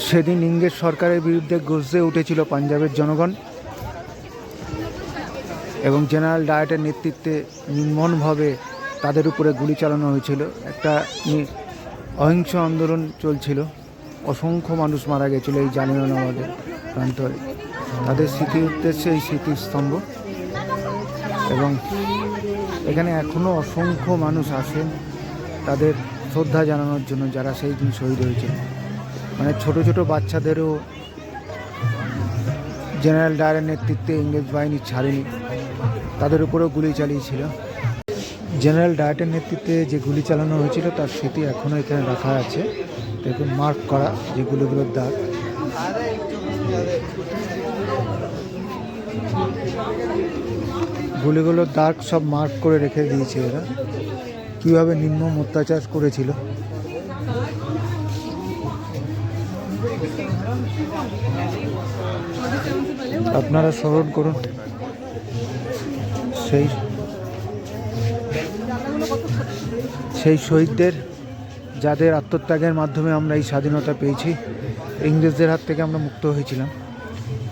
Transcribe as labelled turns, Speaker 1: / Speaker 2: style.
Speaker 1: সেদিন ইংরেজ সরকারের বিরুদ্ধে গর্জে উঠেছিল পাঞ্জাবের জনগণ এবং জেনারেল ডায়েটের নেতৃত্বে নির্মমভাবে তাদের উপরে গুলি চালানো হয়েছিল। একটা অহিংস আন্দোলন চলছিল, অসংখ্য মানুষ মারা গেছিল এই জালিয়ানওয়ালাবাগের প্রান্তরে। তাদের স্মৃতির উদ্দেশ্যে এই স্মৃতিস্তম্ভ, এবং এখানে এখনও অসংখ্য মানুষ আসেন তাদের শ্রদ্ধা জানানোর জন্য, যারা সেই দিন শহীদ হয়েছিল। মানে ছোট ছোট বাচ্চাদেরও জেনারেল ডায়ারের নেতৃত্বে ইংরেজ বাহিনী ছাড়েনি, তাদের উপরেও গুলি চালিয়েছিল। জেনারেল ডায়েটের নেতৃত্বে যে গুলি চালানো হয়েছিল তার স্মৃতি এখনও এখানে রাখা আছে। দেখুন, মার্ক করা যে গুলিগুলোর দাগ। গুলিগুলোর দাগ সব মার্ক করে রেখে দিয়েছে এরা, কীভাবে নির্মম অত্যাচার করেছিল। আপনারা স্মরণ করুন সেই শহীদদের, যাদের আত্মত্যাগের মাধ্যমে আমরা এই স্বাধীনতা পেয়েছি, ইংরেজদের হাত থেকে আমরা মুক্ত হয়েছিলাম।